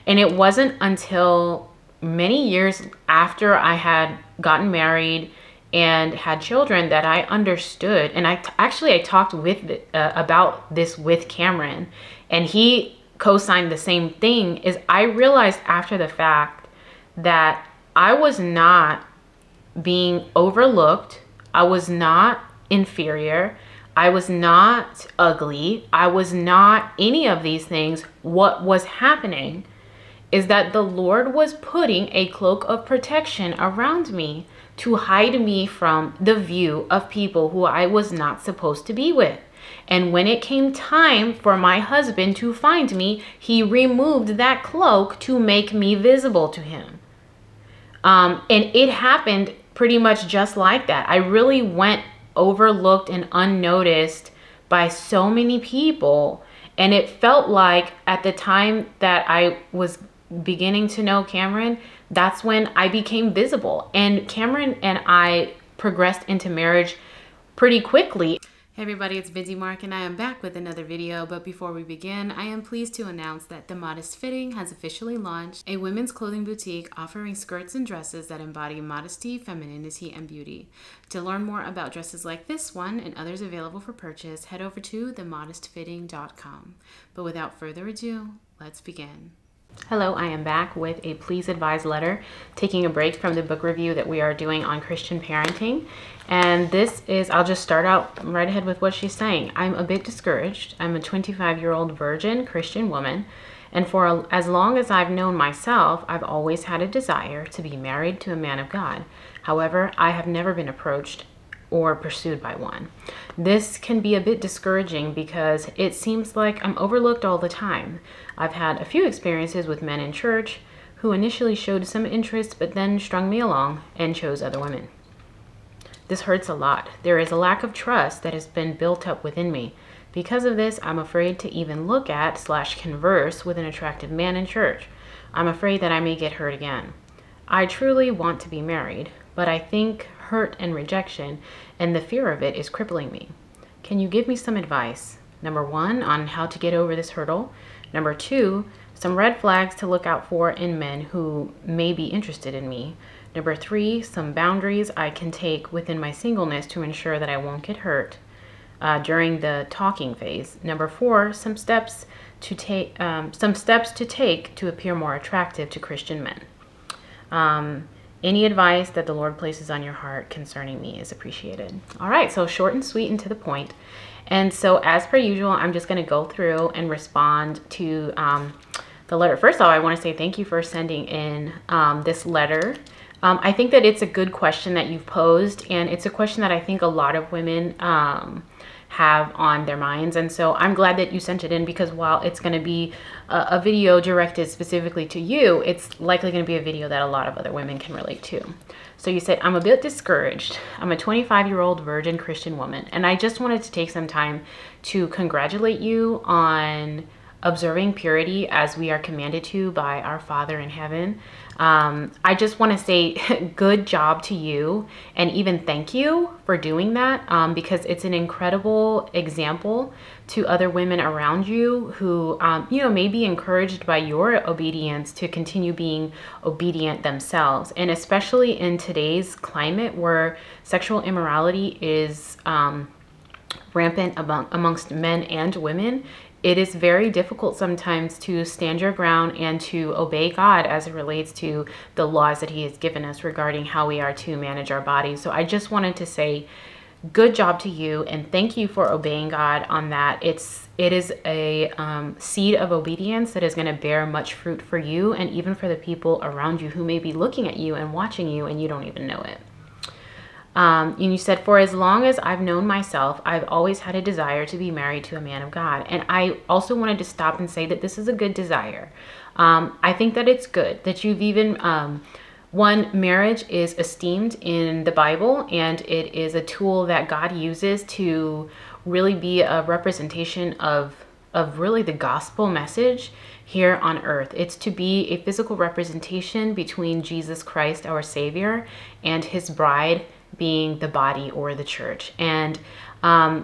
And it wasn't until many years after I had gotten married and had children that I understood. And I talked with about this with Cameron, and he co-signed the same thing. Is I realized after the fact that I was not being overlooked. I was not inferior. I was not ugly. I was not any of these things. What was happening is that the Lord was putting a cloak of protection around me to hide me from the view of people who I was not supposed to be with. And when it came time for my husband to find me, he removed that cloak to make me visible to him. And it happened pretty much just like that. I really went overlooked and unnoticed by so many people. And it felt like at the time that I was beginning to know Cameron, that's when I became visible. And Cameron and I progressed into marriage pretty quickly. Hey everybody, it's Busy Mark and I am back with another video, but before we begin, I am pleased to announce that The Modest Fitting has officially launched, a women's clothing boutique offering skirts and dresses that embody modesty, femininity, and beauty. To learn more about dresses like this one and others available for purchase, head over to themodestfitting.com. But without further ado, let's begin. Hello, I am back with a please advise letter, taking a break from the book review that we are doing on Christian parenting. And this is, I'll just start out right ahead with what she's saying. I'm a bit discouraged. I'm a 25-year-old virgin Christian woman, and for as long as I've known myself, I've always had a desire to be married to a man of God. However, I have never been approached or pursued by one. This can be a bit discouraging because it seems like I'm overlooked all the time. I've had a few experiences with men in church who initially showed some interest but then strung me along and chose other women. This hurts a lot. There is a lack of trust that has been built up within me. Because of this, I'm afraid to even look at / converse with an attractive man in church. I'm afraid that I may get hurt again. I truly want to be married, but I think hurt and rejection and the fear of it is crippling me. Can you give me some advice? Number 1, on how to get over this hurdle. Number 2, some red flags to look out for in men who may be interested in me. Number 3, some boundaries I can take within my singleness to ensure that I won't get hurt during the talking phase. Number 4, some steps to take to appear more attractive to Christian men. Any advice that the Lord places on your heart concerning me is appreciated. All right, so short and sweet and to the point. And so as per usual, I'm just going to go through and respond to the letter. First of all, I want to say thank you for sending in this letter. I think that it's a good question that you've posed, and it's a question that I think a lot of women have on their minds. And so I'm glad that you sent it in, because while it's going to be a video directed specifically to you, it's likely going to be a video that a lot of other women can relate to. So you said, I'm a bit discouraged. I'm a 25-year-old virgin Christian woman, and I just wanted to take some time to congratulate you on observing purity as we are commanded to by our Father in heaven. I just want to say good job to you, and even thank you for doing that, because it's an incredible example to other women around you who, may be encouraged by your obedience to continue being obedient themselves. And especially in today's climate where sexual immorality is rampant amongst men and women, it is very difficult sometimes to stand your ground and to obey God as it relates to the laws that He has given us regarding how we are to manage our bodies. So I just wanted to say good job to you, and thank you for obeying God on that. It is a seed of obedience that is going to bear much fruit for you and even for the people around you who may be looking at you and watching you and you don't even know it. And you said, for as long as I've known myself, I've always had a desire to be married to a man of God. And I also wanted to stop and say that this is a good desire. I think that it's good that you've even, one, marriage is esteemed in the Bible, and it is a tool that God uses to really be a representation of really the gospel message here on earth. It's to be a physical representation between Jesus Christ, our Savior, and His bride, being the body or the church. And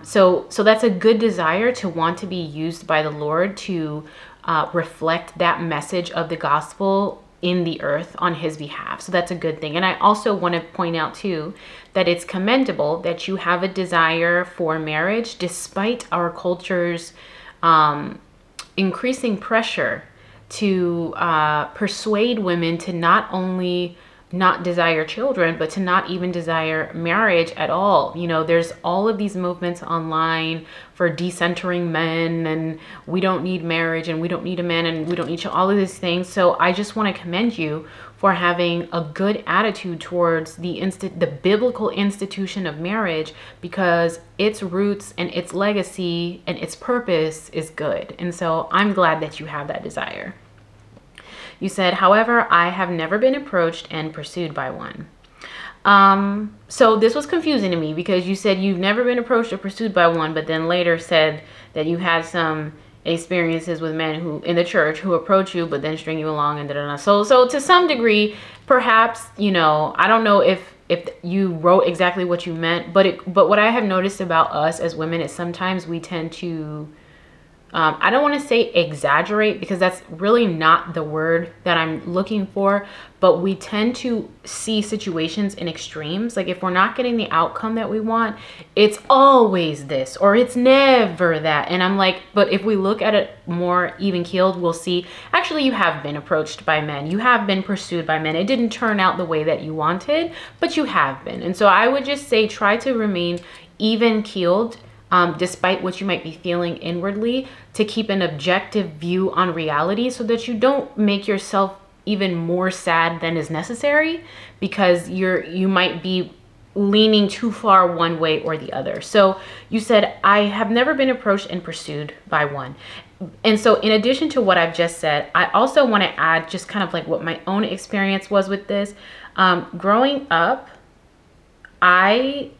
so that's a good desire to want to be used by the Lord to reflect that message of the gospel in the earth on his behalf. So that's a good thing. And I also want to point out too that it's commendable that you have a desire for marriage despite our culture's increasing pressure to persuade women to not only not desire children, but to not even desire marriage at all. You know, there's all of these movements online for decentering men, and we don't need marriage, and we don't need a man, and we don't need all of these things. So I just want to commend you for having a good attitude towards the biblical institution of marriage, because its roots and its legacy and its purpose is good. And so I'm glad that you have that desire. You said, however, I have never been approached and pursued by one. So this was confusing to me, because you said you've never been approached or pursued by one, but then later said that you had some experiences with men who in the church who approach you, but then string you along and da-da-da. So to some degree, perhaps, you know, I don't know if you wrote exactly what you meant, but what I have noticed about us as women is sometimes we tend to, I don't want to say exaggerate, because that's really not the word that I'm looking for, but we tend to see situations in extremes. Like if we're not getting the outcome that we want, it's always this or it's never that. And I'm like, but if we look at it more even keeled, we'll see actually you have been approached by men. You have been pursued by men. It didn't turn out the way that you wanted, but you have been. And so I would just say try to remain even keeled, despite what you might be feeling inwardly, to keep an objective view on reality so that you don't make yourself even more sad than is necessary, because you might be leaning too far one way or the other. So you said, I have never been approached and pursued by one. And so in addition to what I've just said, I also want to add just kind of like what my own experience was with this. Growing up, I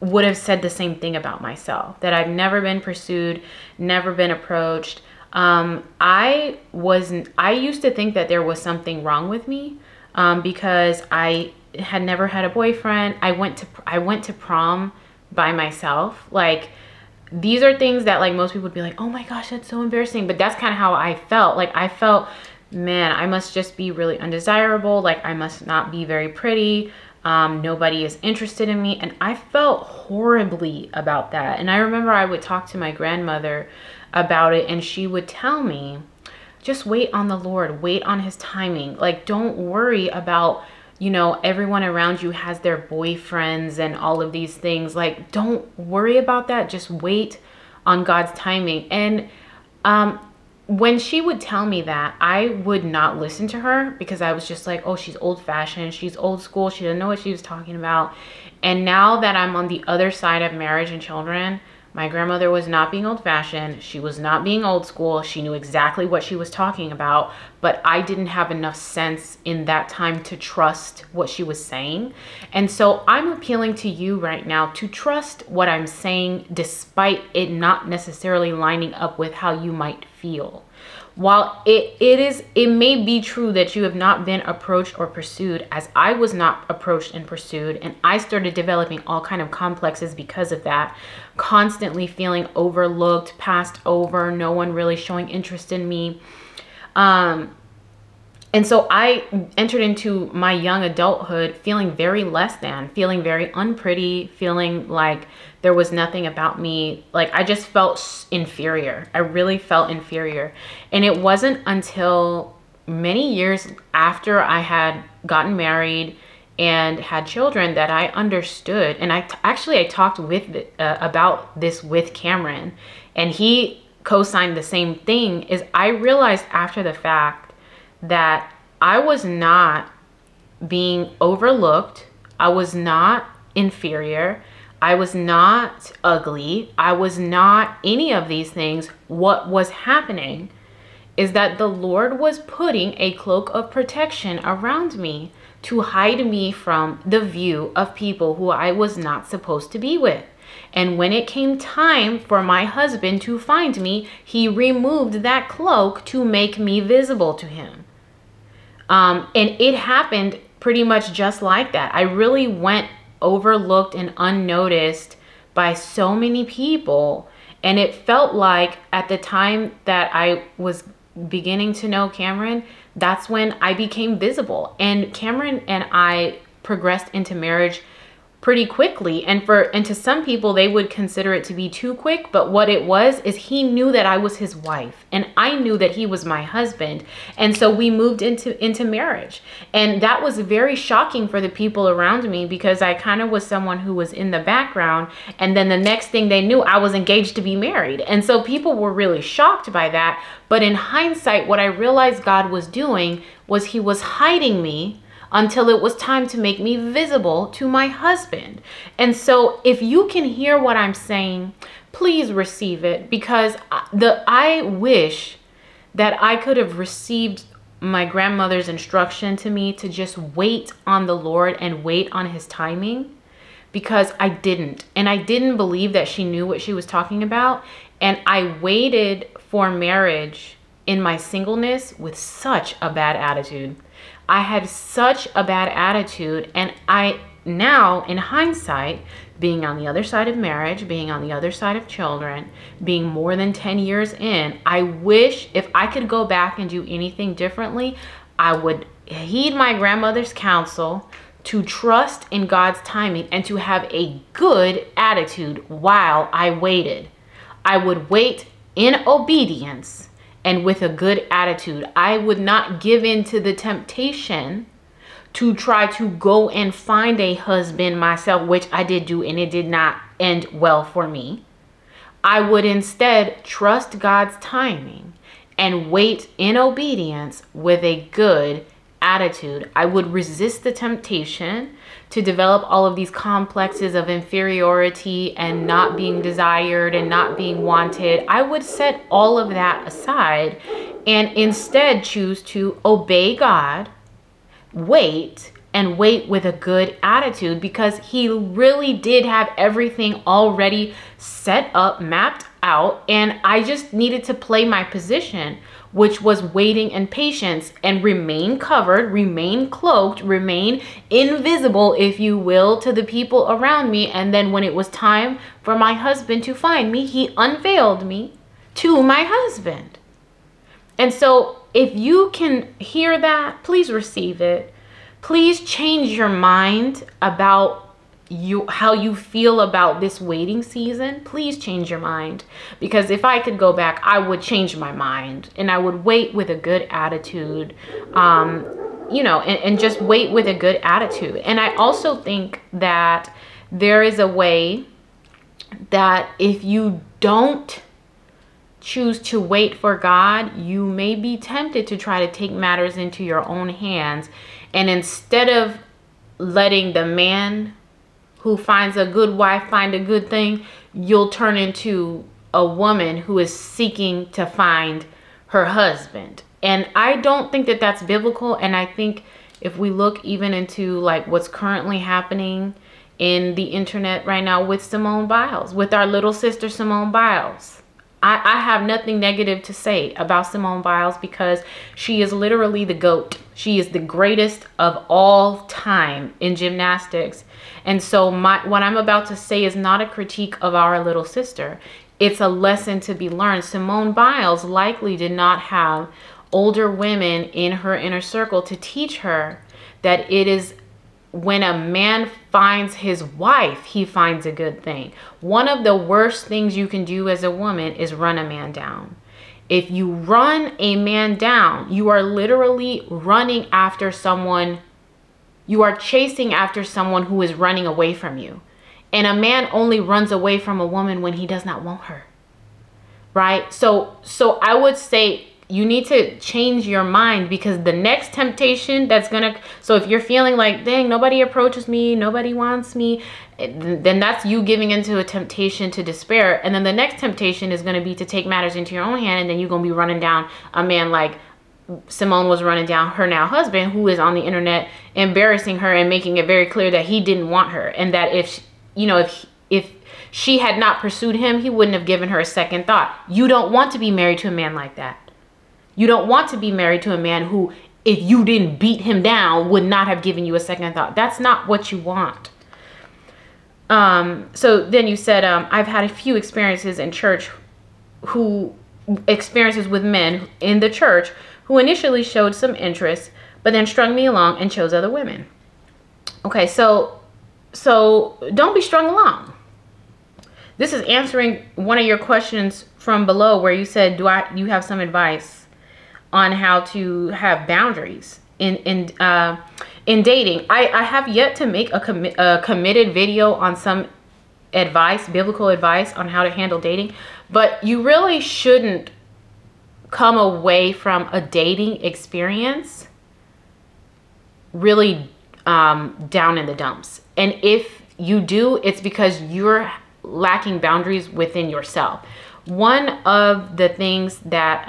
would have said the same thing about myself, that I've never been pursued, never been approached. I used to think that there was something wrong with me, because I had never had a boyfriend. I went to prom by myself. Like, these are things that like most people would be like, oh my gosh, that's so embarrassing. But that's kind of how I felt. Like I felt, man, I must just be really undesirable. Like I must not be very pretty. Nobody is interested in me. And I felt horribly about that. And I remember I would talk to my grandmother about it, and she would tell me, just wait on the Lord, wait on his timing. Like, don't worry about, you know, everyone around you has their boyfriends and all of these things. Like, don't worry about that. Just wait on God's timing. And, when she would tell me that, I would not listen to her, because I was just like, oh, she's old fashioned. She's old school. She didn't know what she was talking about. And now that I'm on the other side of marriage and children, my grandmother was not being old fashioned. She was not being old school. She knew exactly what she was talking about, but I didn't have enough sense in that time to trust what she was saying. And so I'm appealing to you right now to trust what I'm saying, despite it not necessarily lining up with how you might feel. While it may be true that you have not been approached or pursued, as I was not approached and pursued, and I started developing all kind of complexes because of that, constantly feeling overlooked, passed over, no one really showing interest in me. And so I entered into my young adulthood feeling very less than, feeling very unpretty, feeling like there was nothing about me. Like I just felt inferior. I really felt inferior. And it wasn't until many years after I had gotten married and had children that I understood. And I talked with about this with Cameron, and he co-signed the same thing. Is I realized after the fact that I was not being overlooked. I was not inferior. I was not ugly. I was not any of these things. What was happening is that the Lord was putting a cloak of protection around me to hide me from the view of people who I was not supposed to be with. And when it came time for my husband to find me, he removed that cloak to make me visible to him. And it happened pretty much just like that. I really went overlooked and unnoticed by so many people. And it felt like at the time that I was beginning to know Cameron, that's when I became visible. And Cameron and I progressed into marriage pretty quickly. And to some people, they would consider it to be too quick. But what it was is he knew that I was his wife and I knew that he was my husband. And so we moved into marriage. And that was very shocking for the people around me, because I kind of was someone who was in the background. And then the next thing they knew, I was engaged to be married. And so people were really shocked by that. But in hindsight, what I realized God was doing was he was hiding me until it was time to make me visible to my husband. And so if you can hear what I'm saying, please receive it, because I wish that I could have received my grandmother's instruction to me to just wait on the Lord and wait on his timing, because I didn't. And I didn't believe that she knew what she was talking about. And I waited for marriage in my singleness with such a bad attitude. I had such a bad attitude, and I now, in hindsight, being on the other side of marriage, being on the other side of children, being more than 10 years in, I wish if I could go back and do anything differently, I would heed my grandmother's counsel to trust in God's timing and to have a good attitude while I waited. I would wait in obedience and with a good attitude. I would not give in to the temptation to try to go and find a husband myself, which I did do, and it did not end well for me. I would instead trust God's timing and wait in obedience with a good attitude. I would resist the temptation to develop all of these complexes of inferiority and not being desired and not being wanted. I would set all of that aside and instead choose to obey God, wait, and wait with a good attitude, because he really did have everything already set up, mapped out, and I just needed to play my position, which was waiting in patience and remain covered, remain cloaked, remain invisible, if you will, to the people around me. And then when it was time for my husband to find me, he unveiled me to my husband. And so if you can hear that, please receive it. Please change your mind about how you feel about this waiting season. Please change your mind, because if I could go back, I would change my mind and I would wait with a good attitude, and just wait with a good attitude. And I also think that there is a way that if you don't choose to wait for God, you may be tempted to try to take matters into your own hands. And instead of letting the man who finds a good wife find a good thing, you'll turn into a woman who is seeking to find her husband. And I don't think that that's biblical. And I think if we look even into like what's currently happening in the internet right now with Simone Biles, with our little sister Simone Biles, I have nothing negative to say about Simone Biles, because she is literally the GOAT. She is the greatest of all time in gymnastics. And so what I'm about to say is not a critique of our little sister. It's a lesson to be learned. Simone Biles likely did not have older women in her inner circle to teach her that it is when a man finds his wife, he finds a good thing. One of the worst things you can do as a woman is run a man down. If you run a man down, you are literally running after someone. You are chasing after someone who is running away from you. And a man only runs away from a woman when he does not want her. Right? So I would say you need to change your mind, because the next temptation that's gonna, so if you're feeling like, dang, nobody approaches me, nobody wants me, then that's you giving into a temptation to despair. And then the next temptation is going to be to take matters into your own hand, and then you're going to be running down a man like Simone was running down her now husband, who is on the internet embarrassing her and making it very clear that he didn't want her, and that if she had not pursued him, he wouldn't have given her a second thought. You don't want to be married to a man like that. You don't want to be married to a man who, if you didn't beat him down, would not have given you a second thought. That's not what you want. So then you said, I've had a few experiences in church who experiences with men in the church who initially showed some interest, but then strung me along and chose other women. Okay, so don't be strung along. This is answering one of your questions from below where you said, you have some advice on how to have boundaries in dating. I have yet to make a committed video on some advice, biblical advice on how to handle dating, but you really shouldn't come away from a dating experience really down in the dumps. And if you do, it's because you're lacking boundaries within yourself. One of the things that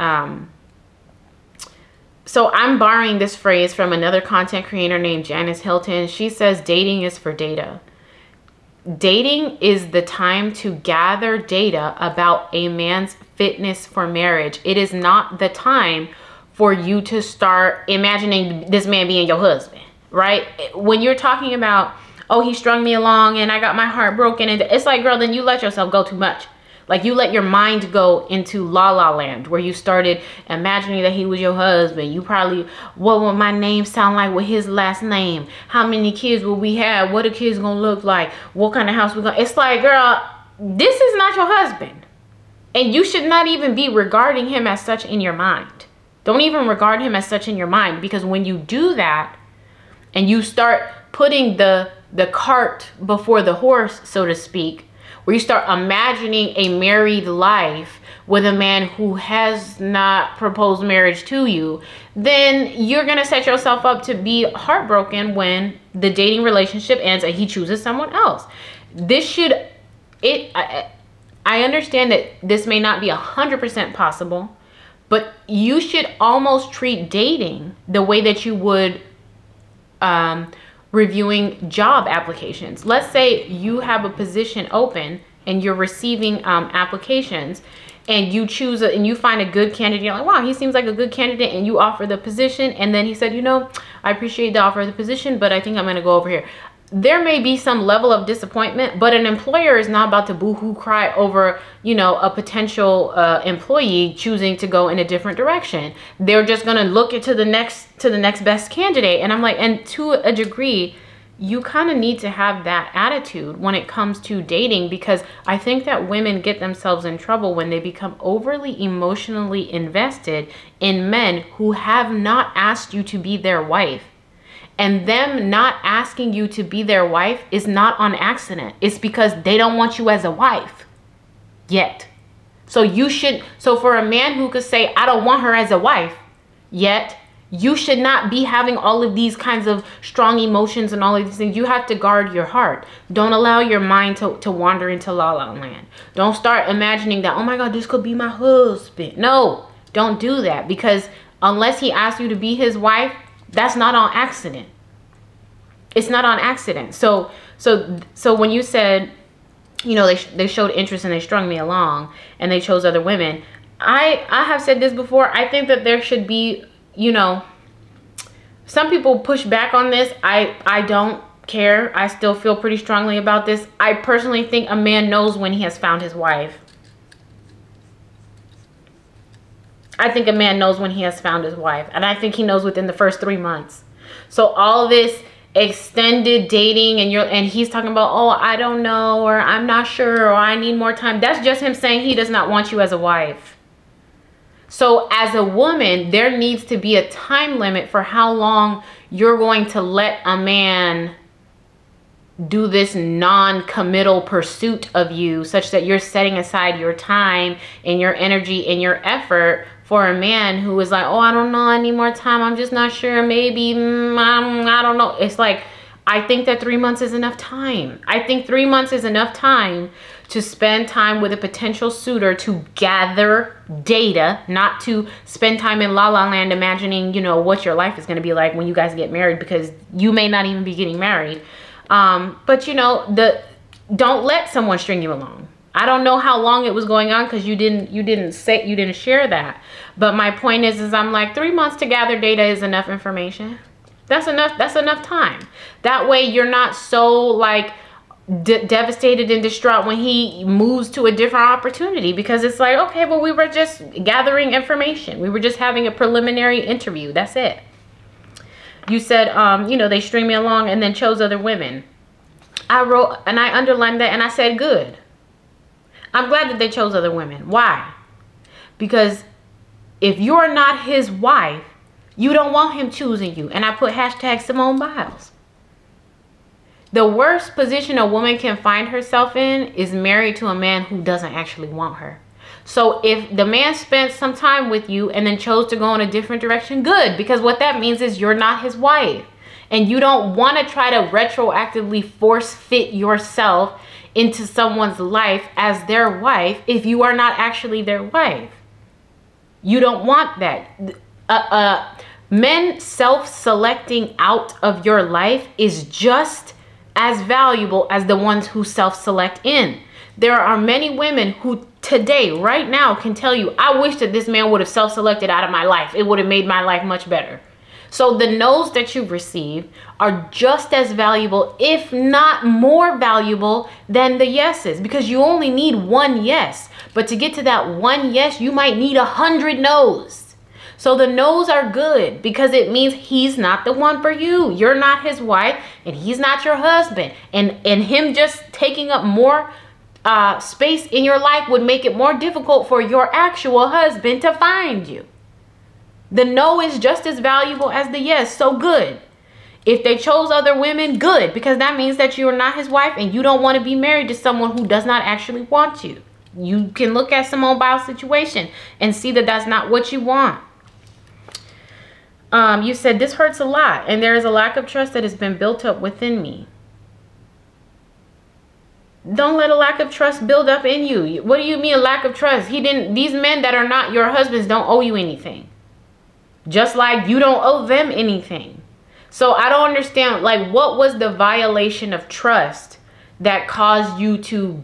so I'm borrowing this phrase from another content creator named Janice Hilton. She says dating is for data. Dating is the time to gather data about a man's fitness for marriage. It is not the time for you to start imagining this man being your husband, right? When you're talking about, oh, he strung me along and I got my heart broken, and it's like, girl, then you let yourself go too much. Like, you let your mind go into la la land where you started imagining that he was your husband. You probably, what would my name sound like with his last name? How many kids will we have? What are kids gonna look like? What kind of house we gonna? It's like, girl, this is not your husband. And you should not even be regarding him as such in your mind. Don't even regard him as such in your mind, because when you do that and you start putting the cart before the horse, so to speak, where you start imagining a married life with a man who has not proposed marriage to you, then you're going to set yourself up to be heartbroken when the dating relationship ends and he chooses someone else. I understand that this may not be 100% possible, but you should almost treat dating the way that you would reviewing job applications. Let's say you have a position open and you're receiving applications, and you choose and you find a good candidate. You're like, wow, he seems like a good candidate, and you offer the position, and then he said, you know, I appreciate the offer of the position, but I think I'm going to go over here. There may be some level of disappointment, but an employer is not about to boo-hoo cry over, you know, a potential employee choosing to go in a different direction. They're just going to look into the next best candidate. And I'm like, and to a degree, you kind of need to have that attitude when it comes to dating, because I think that women get themselves in trouble when they become overly emotionally invested in men who have not asked you to be their wife. And them not asking you to be their wife is not on accident. It's because they don't want you as a wife yet. So for a man who could say, I don't want her as a wife yet, you should not be having all of these kinds of strong emotions and all of these things. You have to guard your heart. Don't allow your mind to wander into la la land. Don't start imagining that, oh my God, this could be my husband. No, don't do that, because unless he asks you to be his wife, that's not on accident. It's not on accident. So when you said, you know, they showed interest and they strung me along and they chose other women, I have said this before. I think that there should be, you know, some people push back on this. I don't care. I still feel pretty strongly about this. I personally think a man knows when he has found his wife. I think a man knows when he has found his wife. And I think he knows within the first 3 months. So all this extended dating and he's talking about, oh, I don't know, or I'm not sure, or I need more time. That's just him saying he does not want you as a wife. So as a woman, there needs to be a time limit for how long you're going to let a man do this non-committal pursuit of you, such that you're setting aside your time and your energy and your effort for a man who is like, oh, I don't know, I need more time, I'm just not sure, maybe, I don't know. It's like, I think that 3 months is enough time. I think 3 months is enough time to spend time with a potential suitor, to gather data, not to spend time in la la land imagining, you know, what your life is going to be like when you guys get married, because you may not even be getting married. But you know, don't let someone string you along. I don't know how long it was going on, because you didn't share that. But my point is I'm like, 3 months to gather data is enough information. That's enough time. That way you're not so like devastated and distraught when he moves to a different opportunity, because it's like, okay, well, we were just gathering information. We were just having a preliminary interview. That's it. You said, you know, they string me along and then chose other women. I wrote and I underlined that and I said, good. I'm glad that they chose other women. Why? Because if you're not his wife, you don't want him choosing you. And I put hashtag Simone Biles. The worst position a woman can find herself in is married to a man who doesn't actually want her. So if the man spent some time with you and then chose to go in a different direction, good. Because what that means is you're not his wife. And you don't want to try to retroactively force fit yourself into someone's life as their wife if you are not actually their wife. You don't want that. Men self-selecting out of your life is just as valuable as the ones who self-select in. There are many women who today, right now, can tell you, I wish that this man would have self-selected out of my life. It would have made my life much better. So the no's that you've received are just as valuable, if not more valuable, than the yeses, because you only need one yes. But to get to that one yes, you might need 100 no's. So the no's are good because it means he's not the one for you. You're not his wife and he's not your husband. And him just taking up more space in your life would make it more difficult for your actual husband to find you. The no is just as valuable as the yes. So good. If they chose other women, good, because that means that you are not his wife and you don't want to be married to someone who does not actually want you. You can look at Simone Biles' situation and see that that's not what you want. You said, this hurts a lot and there is a lack of trust that has been built up within me. Don't let a lack of trust build up in you. What do you mean a lack of trust? These men that are not your husbands don't owe you anything. Just like you don't owe them anything. So I don't understand, like, what was the violation of trust that caused you to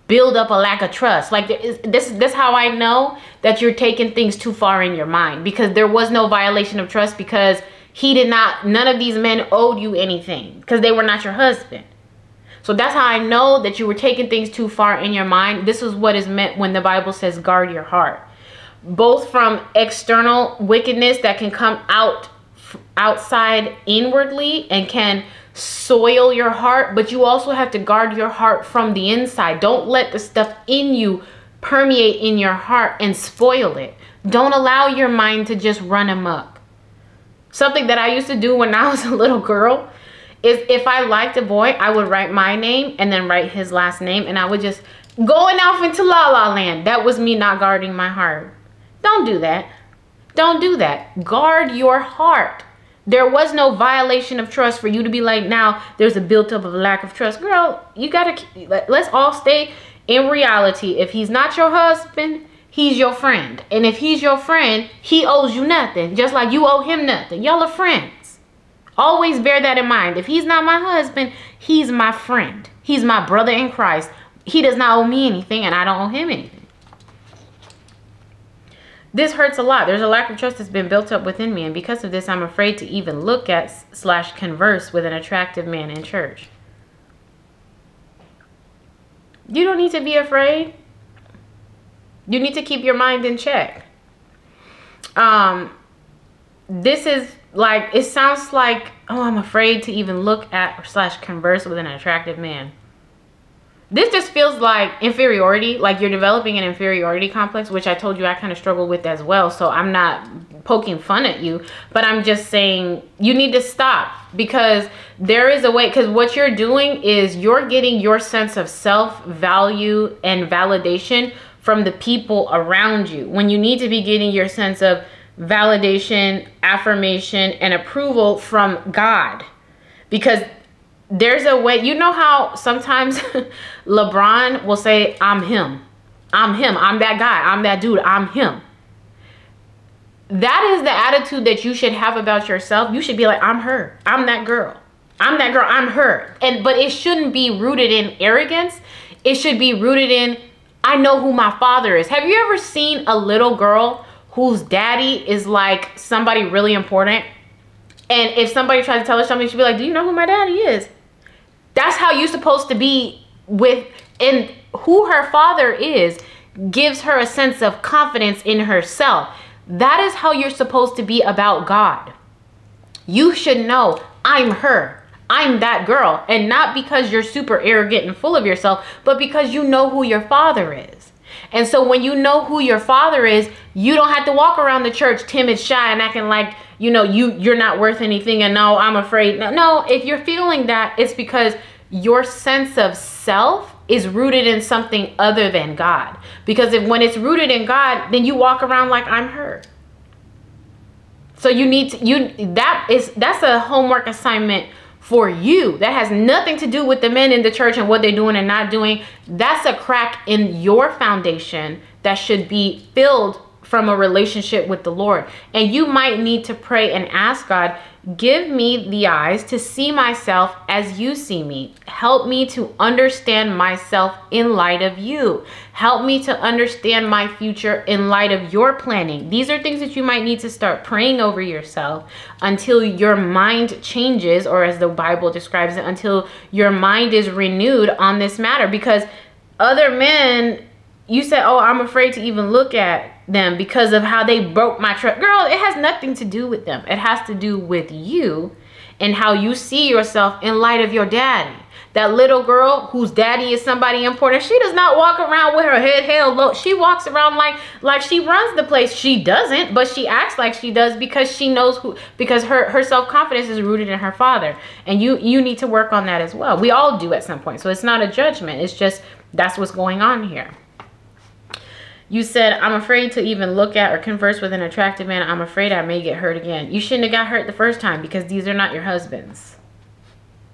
build up a lack of trust? Like, this how I know that you're taking things too far in your mind, because there was no violation of trust, because none of these men owed you anything because they were not your husband. So that's how I know that you were taking things too far in your mind. This is what is meant when the Bible says guard your heart, both from external wickedness that can come outside inwardly and can soil your heart, but you also have to guard your heart from the inside. Don't let the stuff in you permeate in your heart and spoil it. Don't allow your mind to just run amok. Something that I used to do when I was a little girl is, if I liked a boy, I would write my name and then write his last name, and I would just going off into la la land. That was me not guarding my heart. Don't do that. Don't do that. Guard your heart. There was no violation of trust for you to be like, now there's a built up of lack of trust. Girl, you gotta, let's all stay in reality. If he's not your husband, he's your friend. And if he's your friend, he owes you nothing, just like you owe him nothing. Y'all are friends. Always bear that in mind. If he's not my husband, he's my friend. He's my brother in Christ. He does not owe me anything and I don't owe him anything. This hurts a lot. There's a lack of trust that's been built up within me, and because of this, I'm afraid to even look at / converse with an attractive man in church. You don't need to be afraid. You need to keep your mind in check. This is like, it sounds like, oh, I'm afraid to even look at / converse with an attractive man. This just feels like inferiority, like you're developing an inferiority complex, which I told you I kind of struggle with as well. So I'm not poking fun at you, but I'm just saying you need to stop, because there is a way, because what you're doing is you're getting your sense of self-value and validation from the people around you, when you need to be getting your sense of validation, affirmation, and approval from God. Because there's a way, you know how sometimes LeBron will say, I'm him, I'm that guy, I'm that dude, I'm him. That is the attitude that you should have about yourself. You should be like, I'm her, I'm that girl, I'm that girl, I'm her. But it shouldn't be rooted in arrogance. It should be rooted in, I know who my father is. Have you ever seen a little girl whose daddy is like somebody really important? And if somebody tries to tell her something, she'll be like, do you know who my daddy is? That's how you're supposed to be with, and who her father is gives her a sense of confidence in herself. That is how you're supposed to be about God. You should know, I'm her. I'm that girl. And not because you're super arrogant and full of yourself, but because you know who your father is. And so when you know who your father is, you don't have to walk around the church timid, shy, and acting like, you know, you're not worth anything and no, I'm afraid. No, if you're feeling that, it's because your sense of self is rooted in something other than God. Because when it's rooted in God, then you walk around like, I'm her. So you need to, that's a homework assignment for you. That has nothing to do with the men in the church and what they're doing and not doing. That's a crack in your foundation that should be filled from a relationship with the Lord. And you might need to pray and ask God, give me the eyes to see myself as you see me. Help me to understand myself in light of you. Help me to understand my future in light of your planning. These are things that you might need to start praying over yourself until your mind changes, or as the Bible describes it, until your mind is renewed on this matter. Because other men, you said, oh, I'm afraid to even look at them because of how they broke my trust. Girl, it has nothing to do with them. It has to do with you and how you see yourself in light of your daddy. That little girl whose daddy is somebody important, she does not walk around with her head held low. She walks around like she runs the place. She doesn't, but she acts like she does because she knows who, because her self-confidence is rooted in her father. And you need to work on that as well. We all do at some point. So it's not a judgment. It's just, that's what's going on here. You said, I'm afraid to even look at or converse with an attractive man. I'm afraid I may get hurt again. You shouldn't have got hurt the first time because these are not your husbands.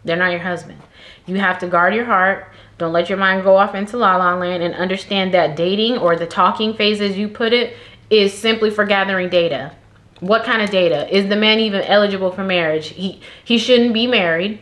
They're not your husband. You have to guard your heart. Don't let your mind go off into la-la land, and understand that dating, or the talking phase as you put it, is simply for gathering data. What kind of data? Is the man even eligible for marriage? He shouldn't be married.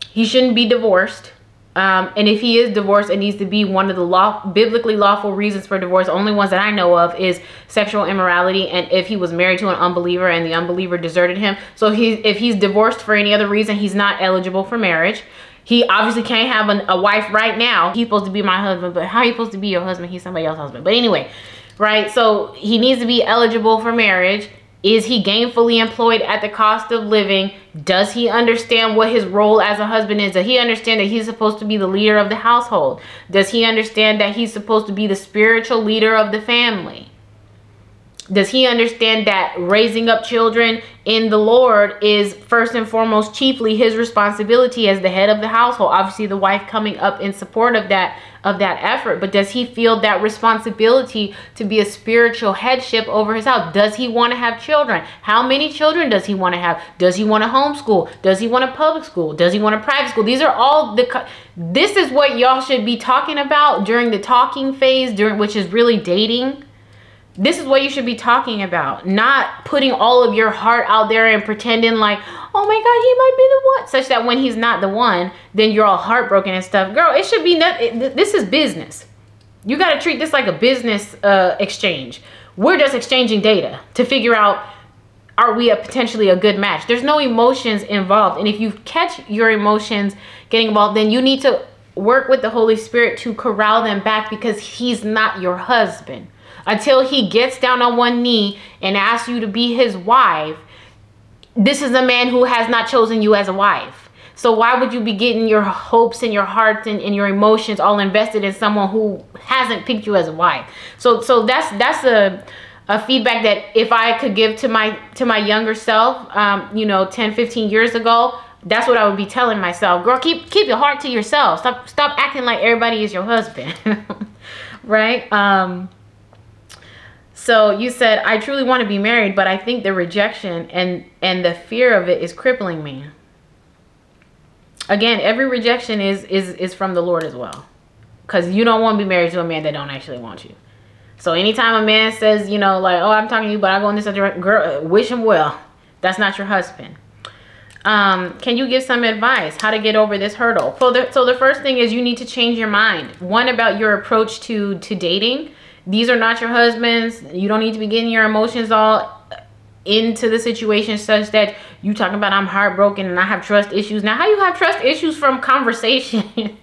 He shouldn't be divorced. And if he is divorced, it needs to be one of the biblically lawful reasons for divorce. The only ones that I know of is sexual immorality, and if he was married to an unbeliever and the unbeliever deserted him. So if he's divorced for any other reason, he's not eligible for marriage. He obviously can't have a wife right now. He's supposed to be my husband, but how are you supposed to be your husband? He's somebody else's husband. But anyway, right? So he needs to be eligible for marriage. Is he gainfully employed at the cost of living? Does he understand what his role as a husband is? Does he understand that he's supposed to be the leader of the household? Does he understand that he's supposed to be the spiritual leader of the family? Does he understand that raising up children in the Lord is first and foremost chiefly his responsibility as the head of the household? Obviously the wife coming up in support of that effort, but does he feel that responsibility to be a spiritual headship over his house? Does he want to have children? How many children does he want to have? Does he want a homeschool? Does he want a public school? Does he want a private school? These are all this is what y'all should be talking about during the talking phase, which is really dating. This is what you should be talking about, not putting all of your heart out there and pretending like, oh my God, he might be the one, such that when he's not the one, then you're all heartbroken and stuff. Girl, it should be this is business. You got to treat this like a business exchange. We're just exchanging data to figure out, are we potentially a good match? There's no emotions involved. And if you catch your emotions getting involved, then you need to work with the Holy Spirit to corral them back, because he's not your husband. Until he gets down on one knee and asks you to be his wife, this is a man who has not chosen you as a wife. So why would you be getting your hopes and your hearts and your emotions all invested in someone who hasn't picked you as a wife? So that's a feedback that if I could give to my younger self, 10, 15 years ago, that's what I would be telling myself. Girl, keep your heart to yourself. Stop acting like everybody is your husband. Right? So you said, I truly want to be married, but I think the rejection and the fear of it is crippling me. Again, every rejection is from the Lord as well. Because you don't want to be married to a man that don't actually want you. So anytime a man says, like, oh, I'm talking to you, but I go in this other direction, girl, wish him well. That's not your husband. Can you give some advice how to get over this hurdle? So the first thing is you need to change your mind. One, about your approach to dating. These are not your husbands. You don't need to be getting your emotions all into the situation such that you talking about I'm heartbroken and I have trust issues. Now, how you have trust issues from conversation?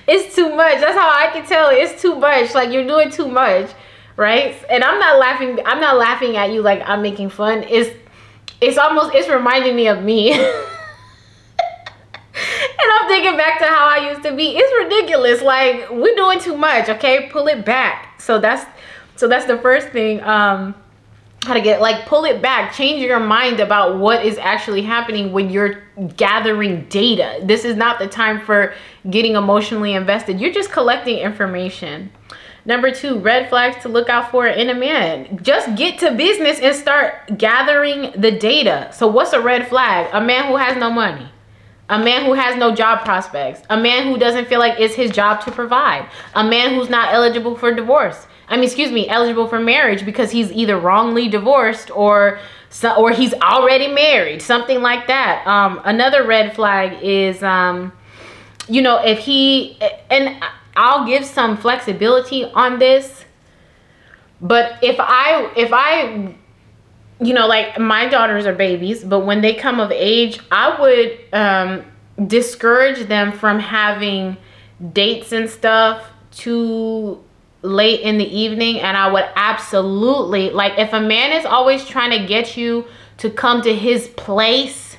It's too much. That's how I can tell. It's too much. Like, you're doing too much, right? And I'm not laughing at you like I'm making fun. It's reminding me of me. And I'm thinking back to how I used to be. It's ridiculous. Like, we're doing too much, okay? Pull it back. So that's the first thing. How to get, like, pull it back. Change your mind about what is actually happening when you're gathering data. This is not the time for getting emotionally invested. You're just collecting information. Number 2, red flags to look out for in a man. Just get to business and start gathering the data. So what's a red flag? A man who has no money. A man who has no job prospects. A man who doesn't feel like it's his job to provide. A man who's not eligible for divorce. Eligible for marriage because he's either wrongly divorced or he's already married. Something like that. Another red flag is, if he, and I'll give some flexibility on this, but if I like, my daughters are babies, but when they come of age, I would discourage them from having dates and stuff too late in the evening. And I would absolutely, like, if a man is always trying to get you to come to his place,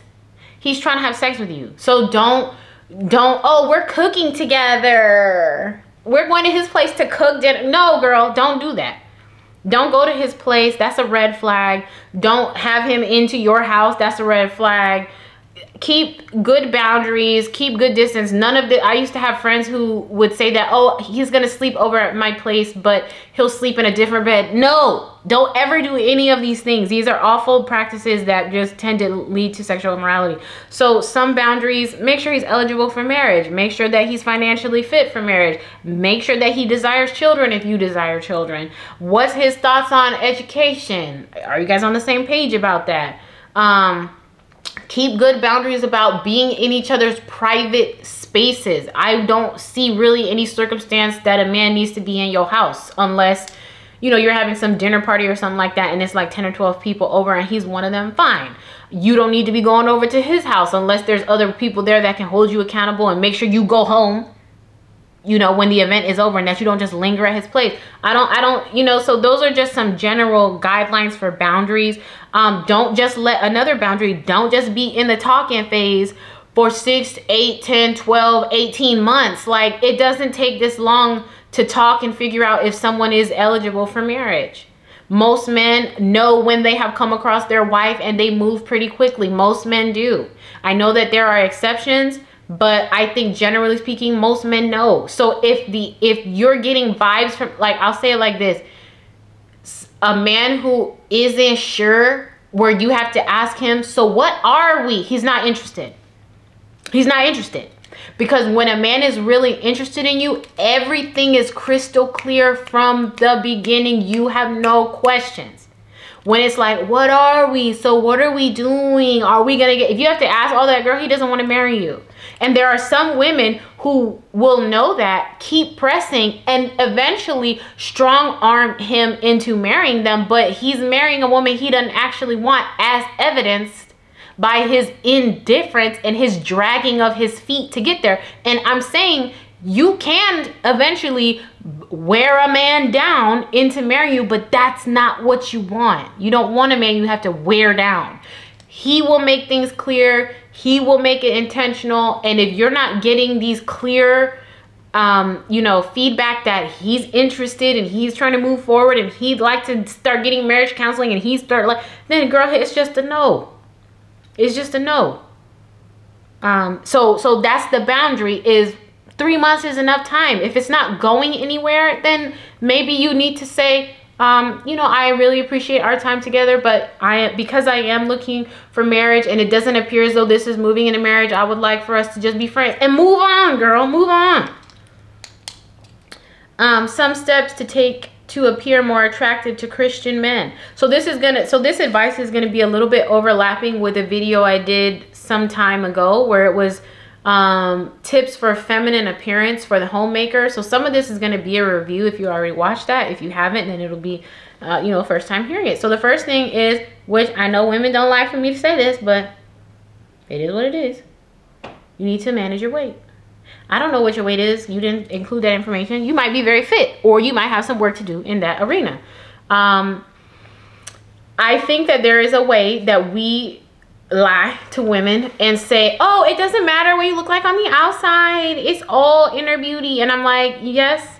he's trying to have sex with you. So don't, oh, we're cooking together, we're going to his place to cook dinner. No, girl, don't do that. Don't go to his place. That's a red flag. Don't have him into your house. That's a red flag. Keep good boundaries. Keep good distance. None of the, I used to have friends who would say that, oh, he's going to sleep over at my place, but he'll sleep in a different bed. No, don't ever do any of these things. These are awful practices that just tend to lead to sexual immorality. So some boundaries: make sure he's eligible for marriage. Make sure that he's financially fit for marriage. Make sure that he desires children if you desire children. What's his thoughts on education? Are you guys on the same page about that? Keep good boundaries about being in each other's private spaces. I don't see really any circumstance that a man needs to be in your house unless, you're having some dinner party or something like that and it's like 10 or 12 people over and he's one of them. Fine. You don't need to be going over to his house unless there's other people there that can hold you accountable and make sure you go home, when the event is over, and that you don't just linger at his place. I don't, so those are just some general guidelines for boundaries. Don't just another boundary, don't just be in the talking phase for 6, 8, 10, 12, 18 months. Like, it doesn't take this long to talk and figure out if someone is eligible for marriage. Most men know when they have come across their wife and they move pretty quickly. Most men do. I know that there are exceptions, but I think generally speaking, most men know. So if you're getting vibes from, like, I'll say it like this: a man who isn't sure, where you have to ask him, so what are we? He's not interested. He's not interested. Because when a man is really interested in you, everything is crystal clear from the beginning. You have no questions. When it's like, what are we? So what are we doing? Are we gonna get, if you have to ask all that, girl, he doesn't want to marry you. And there are some women who will know that, keep pressing, and eventually strong arm him into marrying them, but he's marrying a woman he doesn't actually want, as evidenced by his indifference and his dragging of his feet to get there. And I'm saying, you can eventually wear a man down into marrying you, but that's not what you want. You don't want a man you have to wear down. He will make things clear. He will make it intentional. And if you're not getting these clear, feedback that he's interested and he's trying to move forward and he'd like to start getting marriage counseling and then girl, it's just a no. It's just a no. So that's the boundary, is 3 months is enough time. If it's not going anywhere, then maybe you need to say, I really appreciate our time together, but because I am looking for marriage and it doesn't appear as though this is moving into marriage, I would like for us to just be friends. And move on, girl, move on. Some steps to take to appear more attractive to Christian men. So this advice is gonna be a little bit overlapping with a video I did some time ago where it was Tips for feminine appearance for the homemaker. So some of this is going to be a review if you already watched that. If you haven't, then it'll be first time hearing it. So the first thing is, which I know women don't like for me to say this, but it is what it is. You need to manage your weight. I don't know what your weight is. You didn't include that information. You might be very fit, or you might have some work to do in that arena. I think that there is a way that we lie to women and say, oh, it doesn't matter what you look like on the outside. It's all inner beauty. And I'm like, yes,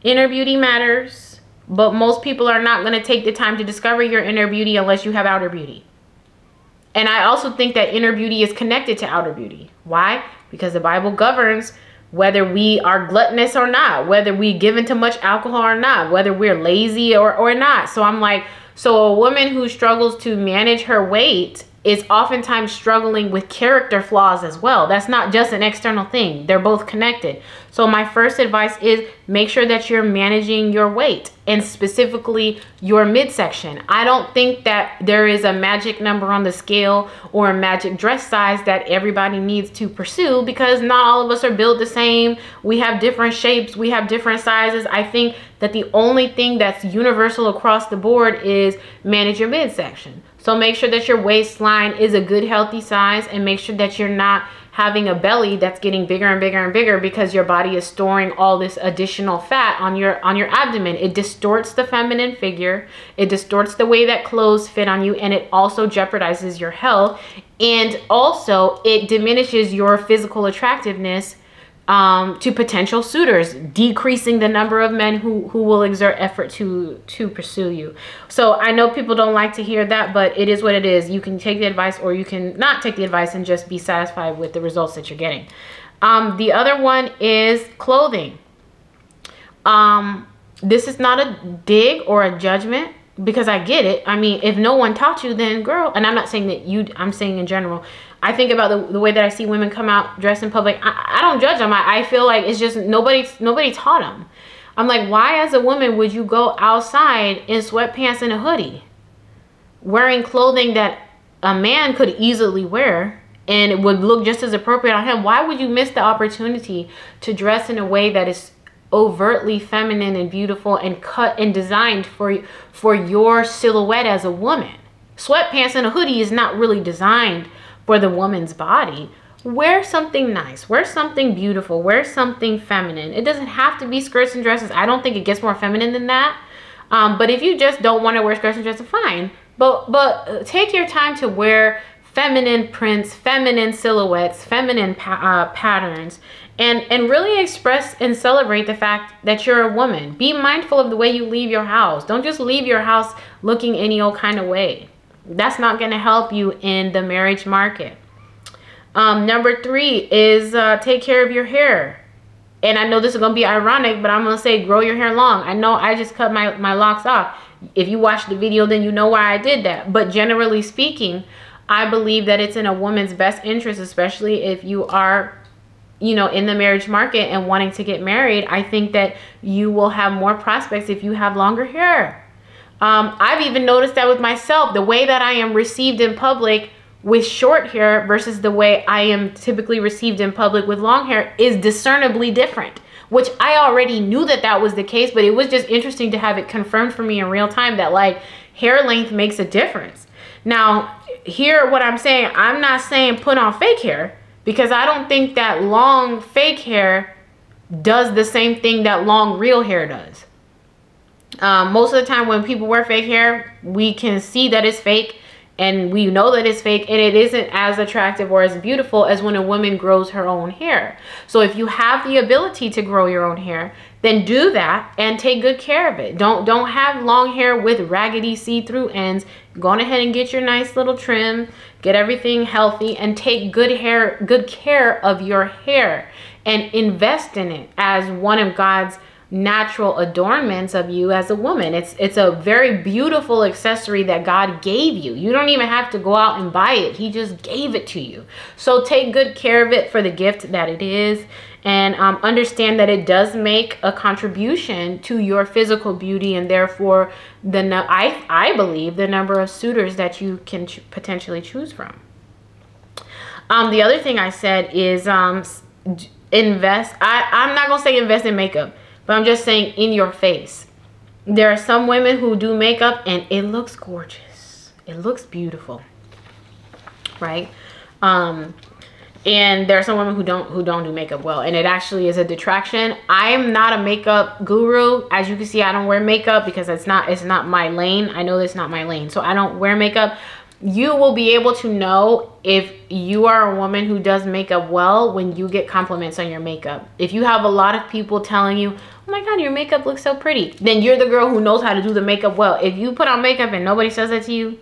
inner beauty matters. But most people are not going to take the time to discover your inner beauty unless you have outer beauty. And I also think that inner beauty is connected to outer beauty. Why? Because the Bible governs whether we are gluttonous or not, whether we give into much alcohol or not, whether we're lazy or not. So I'm like, so a woman who struggles to manage her weight is oftentimes struggling with character flaws as well. That's not just an external thing. They're both connected. So my first advice is make sure that you're managing your weight, and specifically your midsection. I don't think that there is a magic number on the scale or a magic dress size that everybody needs to pursue, because not all of us are built the same. We have different shapes. We have different sizes. I think that the only thing that's universal across the board is manage your midsection. So make sure that your waistline is a good healthy size, and make sure that you're not having a belly that's getting bigger and bigger and bigger because your body is storing all this additional fat on your abdomen. It distorts the feminine figure. It distorts the way that clothes fit on you, and it also jeopardizes your health, and also it diminishes your physical attractiveness to potential suitors, decreasing the number of men who will exert effort to pursue you. So I know people don't like to hear that, but it is what it is. You can take the advice, or you can not take the advice and just be satisfied with the results that you're getting. The other one is clothing. This is not a dig or a judgment, because I get it. I mean, if no one taught you, then girl, and I'm not saying that you, I'm saying in general. I think about the way that I see women come out dressed in public. I don't judge them. I feel like it's just nobody taught them. I'm like, why as a woman would you go outside in sweatpants and a hoodie, wearing clothing that a man could easily wear and it would look just as appropriate on him? Why would you miss the opportunity to dress in a way that is overtly feminine and beautiful and cut and designed for your silhouette as a woman? Sweatpants and a hoodie is not really designed for the woman's body. Wear something nice, wear something beautiful, wear something feminine. It doesn't have to be skirts and dresses. I don't think it gets more feminine than that. But if you just don't want to wear skirts and dresses, fine. But take your time to wear feminine prints, feminine silhouettes, feminine patterns, and really express and celebrate the fact that you're a woman. Be mindful of the way you leave your house. Don't just leave your house looking any old kind of way. That's not going to help you in the marriage market. Number 3 is take care of your hair. And I know this is going to be ironic, but I'm going to say grow your hair long. I know I just cut my locks off. If you watch the video, then you know why I did that. But generally speaking, I believe that it's in a woman's best interest, especially if you are, in the marriage market and wanting to get married. I think that you will have more prospects if you have longer hair. I've even noticed that with myself. The way that I am received in public with short hair versus the way I am typically received in public with long hair is discernibly different, which I already knew that was the case, but it was just interesting to have it confirmed for me in real time that like hair length makes a difference. Now, hear what I'm saying. I'm not saying put on fake hair, because I don't think that long fake hair does the same thing that long real hair does. Most of the time when people wear fake hair, we can see that it's fake, and we know that it's fake, and it isn't as attractive or as beautiful as when a woman grows her own hair. So if you have the ability to grow your own hair, then do that and take good care of it. Don't have long hair with raggedy see-through ends. Go on ahead and get your nice little trim, get everything healthy, and take good care of your hair and invest in it as one of God's natural adornments of you as a woman. It's a very beautiful accessory that God gave you. You don't even have to go out and buy it. He just gave it to you. So take good care of it for the gift that it is, and understand that it does make a contribution to your physical beauty, and therefore I believe the number of suitors that you can potentially choose from. The other thing I said is invest. I'm not gonna say invest in makeup, but I'm just saying in your face. There are some women who do makeup and it looks gorgeous. It looks beautiful, right? And there are some women who don't do makeup well, and it actually is a detraction. I am not a makeup guru. As you can see, I don't wear makeup because it's not my lane. I know it's not my lane, so I don't wear makeup. You will be able to know if you are a woman who does makeup well when you get compliments on your makeup. If you have a lot of people telling you, oh my God, your makeup looks so pretty, then you're the girl who knows how to do the makeup well. If you put on makeup and nobody says that to you,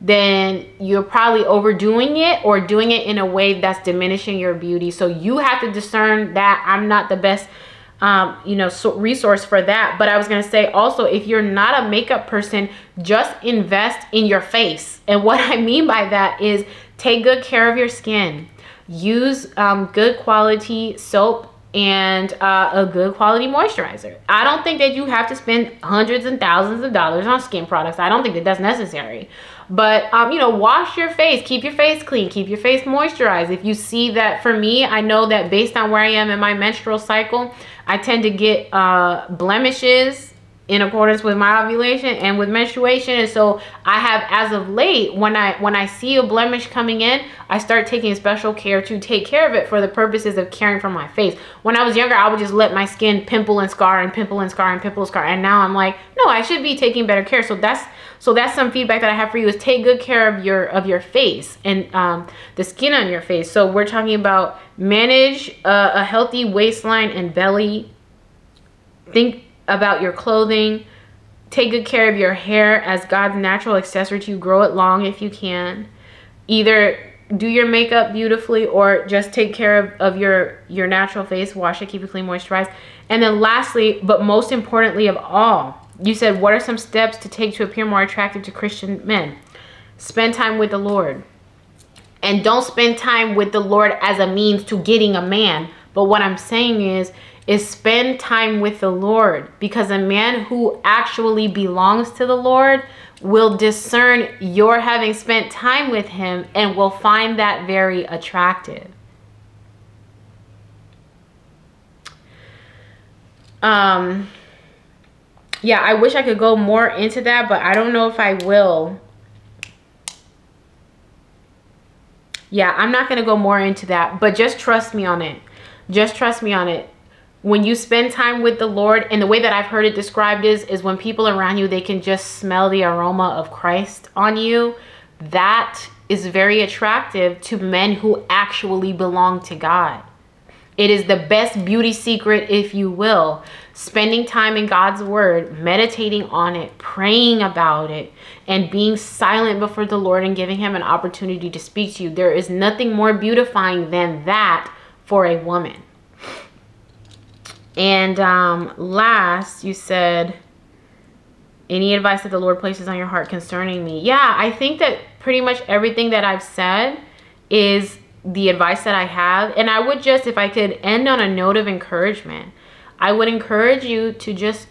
then you're probably overdoing it or doing it in a way that's diminishing your beauty. So you have to discern that. I'm not the best resource for that. But I was going to say also, if you're not a makeup person, just invest in your face. And what I mean by that is take good care of your skin. Use good quality soap and a good quality moisturizer. I don't think that you have to spend hundreds and thousands of dollars on skin products. I don't think that that's necessary. But, wash your face, keep your face clean, keep your face moisturized. If you see that, for me, I know that based on where I am in my menstrual cycle, I tend to get blemishes in accordance with my ovulation and with menstruation. And so I have, as of late, when I see a blemish coming in, I start taking special care to take care of it for the purposes of caring for my face. When I was younger, I would just let my skin pimple and scar and pimple and scar and pimple and scar. And now I'm like, no, I should be taking better care. So that's some feedback that I have for you, is take good care of your face and the skin on your face. So we're talking about manage a healthy waistline and belly. Think about your clothing. Take good care of your hair as God's natural accessory to you. Grow it long if you can. Either do your makeup beautifully or just take care of your natural face. Wash it, keep it clean, moisturized. And then lastly, but most importantly of all, you said, what are some steps to take to appear more attractive to Christian men? Spend time with the Lord. And don't spend time with the Lord as a means to getting a man. But what I'm saying is spend time with the Lord, because a man who actually belongs to the Lord will discern your having spent time with him and will find that very attractive. Yeah, I wish I could go more into that, but I don't know if I will. Yeah, I'm not going to go more into that, but just trust me on it. Just trust me on it. When you spend time with the Lord, and the way that I've heard it described is when people around you, they can just smell the aroma of Christ on you. That is very attractive to men who actually belong to God. It is the best beauty secret, if you will. Spending time in God's word, meditating on it, praying about it, and being silent before the Lord and giving him an opportunity to speak to you. There is nothing more beautifying than that for a woman. And last, you said, any advice that the Lord places on your heart concerning me? Yeah, I think that pretty much everything that I've said is the advice that I have. And I would just, if I could end on a note of encouragement, I would encourage you to just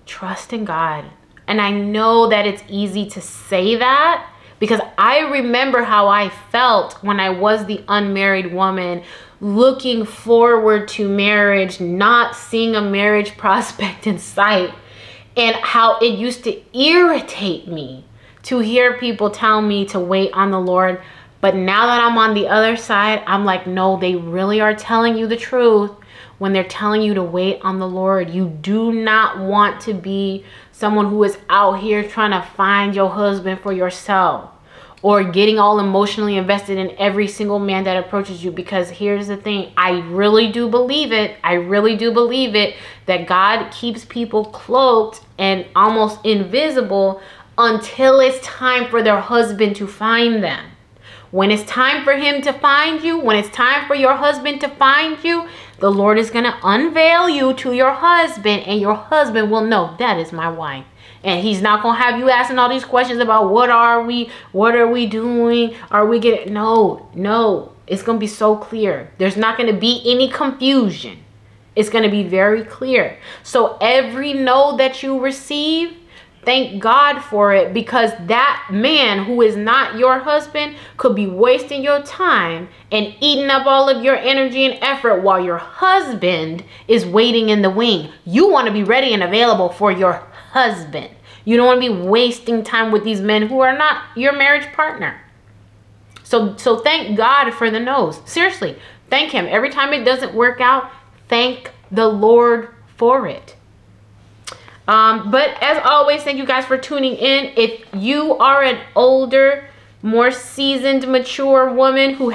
trust in God. And I know that it's easy to say that, because I remember how I felt when I was the unmarried woman, looking forward to marriage, not seeing a marriage prospect in sight, and how it used to irritate me to hear people tell me to wait on the Lord. But now that I'm on the other side, I'm like, no, they really are telling you the truth when they're telling you to wait on the Lord. You do not want to be someone who is out here trying to find your husband for yourself, or getting all emotionally invested in every single man that approaches you. Because here's the thing, I really do believe it. I really do believe it, that God keeps people cloaked and almost invisible until it's time for their husband to find them. When it's time for him to find you, when it's time for your husband to find you, the Lord is going to unveil you to your husband, and your husband will know, that is my wife. And he's not going to have you asking all these questions about what are we doing? Are we getting, no. It's going to be so clear. There's not going to be any confusion. It's going to be very clear. So every no that you receive, Thank God for it, because that man who is not your husband could be wasting your time and eating up all of your energy and effort while your husband is waiting in the wing. You want to be ready and available for your husband. You don't want to be wasting time with these men who are not your marriage partner. So thank God for the no's. Seriously, thank him. Every time it doesn't work out, thank the Lord for it. But as always, thank you guys for tuning in. If you are an older, more seasoned, mature woman who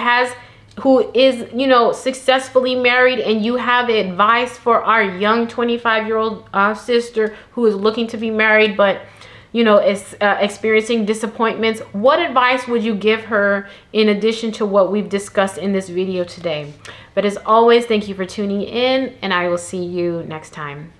is, you know, successfully married, and you have advice for our young 25-year-old sister who is looking to be married, but, you know, is experiencing disappointments, what advice would you give her in addition to what we've discussed in this video today? But as always, thank you for tuning in, and I will see you next time.